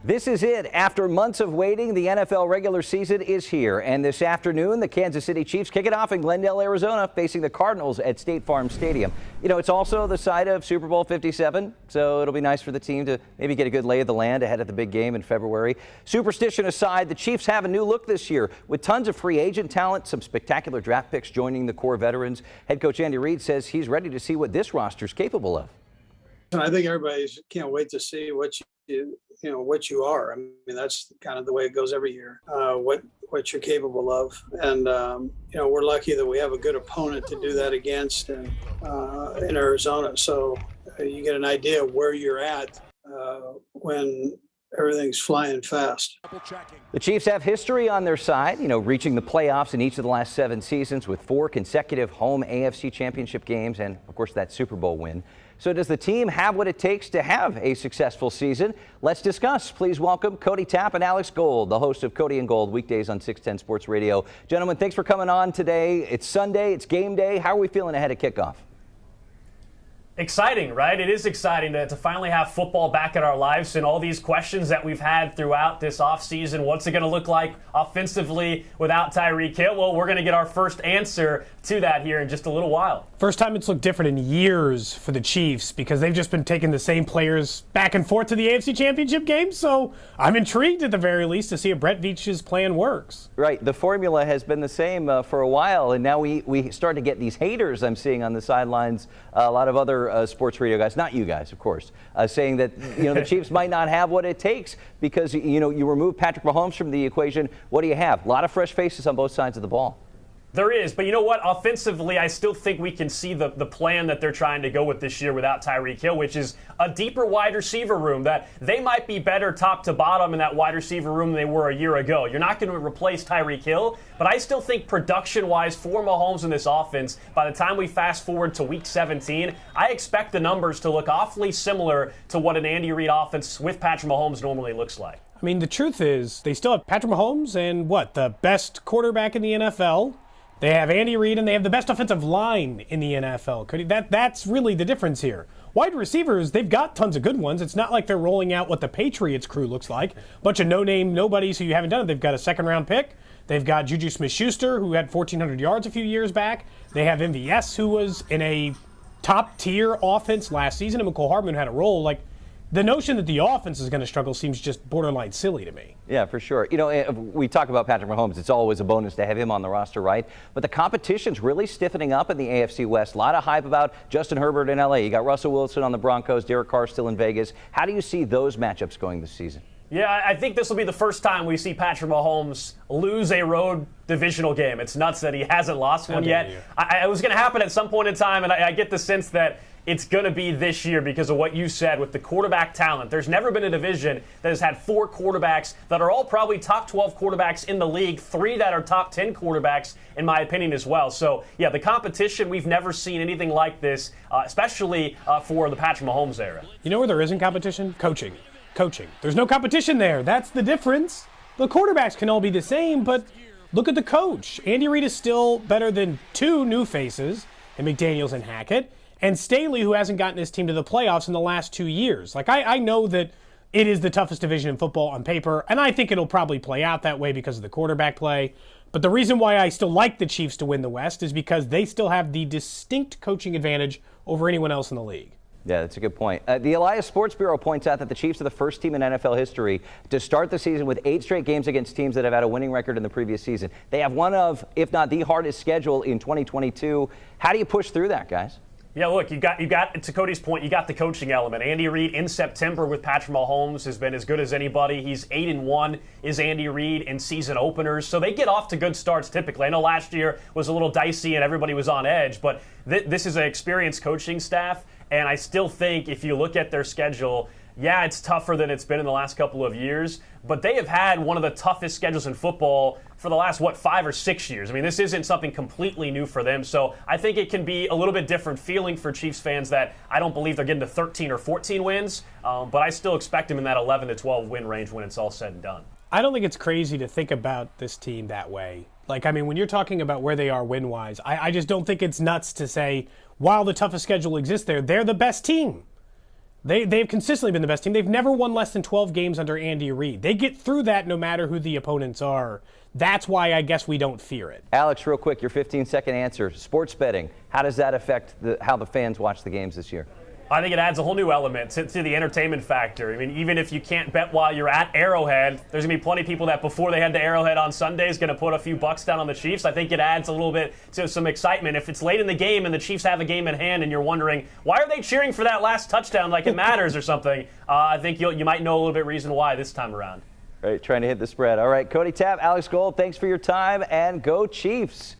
This is it. After months of waiting, the NFL regular season is here. And this afternoon, the Kansas City Chiefs kick it off in Glendale, Arizona, facing the Cardinals at State Farm Stadium. You know, it's also the site of Super Bowl 57, so it'll be nice for the team to maybe get a good lay of the land ahead of the big game in February. Superstition aside, the Chiefs have a new look this year with tons of free agent talent, some spectacular draft picks joining the core veterans. Head coach Andy Reid says he's ready to see what this roster's capable of. I think everybody can't wait to see what what you are. I mean, that's kind of the way it goes every year. What you're capable of, and we're lucky that we have a good opponent to do that against, and in Arizona. So you get an idea of where you're at when everything's flying fast. The Chiefs have history on their side, reaching the playoffs in each of the last 7 seasons with 4 consecutive home AFC championship games and, of course, that Super Bowl win. So does the team have what it takes to have a successful season? Let's discuss. Please welcome Cody Tapp and Alex Gold, the host of Cody and Gold, weekdays on 610 Sports Radio. Gentlemen, thanks for coming on today. It's Sunday. It's game day. How are we feeling ahead of kickoff? Exciting, right? It is exciting to finally have football back in our lives, and all these questions that we've had throughout this offseason. What's it going to look like offensively without Tyreek Hill? Well, we're going to get our first answer to that here in just a little while. First time it's looked different in years for the Chiefs because they've just been taking the same players back and forth to the AFC Championship game. So I'm intrigued at the very least to see if Brett Veach's plan works. Right. The formula has been the same for a while, and now we start to get these haters I'm seeing on the sidelines. A lot of other sports radio guys, not you guys, of course, saying that the Chiefs might not have what it takes because you remove Patrick Mahomes from the equation. What do you have? A lot of fresh faces on both sides of the ball. There is, but you know what? Offensively, I still think we can see the plan that they're trying to go with this year without Tyreek Hill, which is a deeper wide receiver room. That they might be better top to bottom in that wide receiver room than they were a year ago. You're not going to replace Tyreek Hill, but I still think production-wise for Mahomes in this offense, by the time we fast forward to Week 17, I expect the numbers to look awfully similar to what an Andy Reid offense with Patrick Mahomes normally looks like. I mean, the truth is they still have Patrick Mahomes and the best quarterback in the NFL. They have Andy Reid, and they have the best offensive line in the NFL. That's really the difference here. Wide receivers, they've got tons of good ones. It's not like they're rolling out what the Patriots crew looks like. A bunch of no-name nobodies who you haven't done it. They've got a second-round pick. They've got Juju Smith-Schuster, who had 1,400 yards a few years back. They have MVS, who was in a top-tier offense last season, and McCole Hardman had a role. The notion that the offense is going to struggle seems just borderline silly to me. Yeah, for sure. We talk about Patrick Mahomes. It's always a bonus to have him on the roster, right? But the competition's really stiffening up in the AFC West. A lot of hype about Justin Herbert in L.A. You got Russell Wilson on the Broncos, Derek Carr still in Vegas. How do you see those matchups going this season? Yeah, I think this will be the first time we see Patrick Mahomes lose a road divisional game. It's nuts that he hasn't lost one yet. It was going to happen at some point in time, and I get the sense that it's going to be this year because of what you said with the quarterback talent. There's never been a division that has had 4 quarterbacks that are all probably top 12 quarterbacks in the league, 3 that are top 10 quarterbacks, in my opinion, as well. So, yeah, the competition, we've never seen anything like this, especially for the Patrick Mahomes era. You know where there isn't competition? Coaching. There's no competition there. That's the difference. The quarterbacks can all be the same, but look at the coach. Andy Reid is still better than 2 new faces, in McDaniels and Hackett, and Staley, who hasn't gotten his team to the playoffs in the last 2 years. I know that it is the toughest division in football on paper, and I think it'll probably play out that way because of the quarterback play. But the reason why I still like the Chiefs to win the West is because they still have the distinct coaching advantage over anyone else in the league. Yeah, that's a good point. The Elias Sports Bureau points out that the Chiefs are the first team in NFL history to start the season with 8 straight games against teams that have had a winning record in the previous season. They have one of, if not the hardest schedule in 2022. How do you push through that, guys? Yeah, look, you got to Cody's point, you got the coaching element. Andy Reid in September with Patrick Mahomes has been as good as anybody. He's 8-1 is Andy Reid in season openers. So they get off to good starts typically. I know last year was a little dicey and everybody was on edge, but this is an experienced coaching staff, and I still think if you look at their schedule, yeah, it's tougher than it's been in the last couple of years, but they have had one of the toughest schedules in football for the last, 5 or 6 years. I mean, this isn't something completely new for them, so I think it can be a little bit different feeling for Chiefs fans that I don't believe they're getting to 13 or 14 wins, but I still expect them in that 11 to 12 win range when it's all said and done. I don't think it's crazy to think about this team that way. When you're talking about where they are win-wise, I just don't think it's nuts to say, while the toughest schedule exists there, they're the best team. They've consistently been the best team. They've never won less than 12 games under Andy Reid. They get through that no matter who the opponents are. That's why I guess we don't fear it. Alex, real quick, your 15-second answer. Sports betting, how does that affect how the fans watch the games this year? I think it adds a whole new element to the entertainment factor. I mean, even if you can't bet while you're at Arrowhead, there's going to be plenty of people that before they head to Arrowhead on Sunday is going to put a few bucks down on the Chiefs. I think it adds a little bit to some excitement. If it's late in the game and the Chiefs have a game in hand and you're wondering, why are they cheering for that last touchdown like it matters or something, I think you might know a little bit reason why this time around. Right, trying to hit the spread. All right, Cody Tapp, Alex Gold, thanks for your time, and go Chiefs.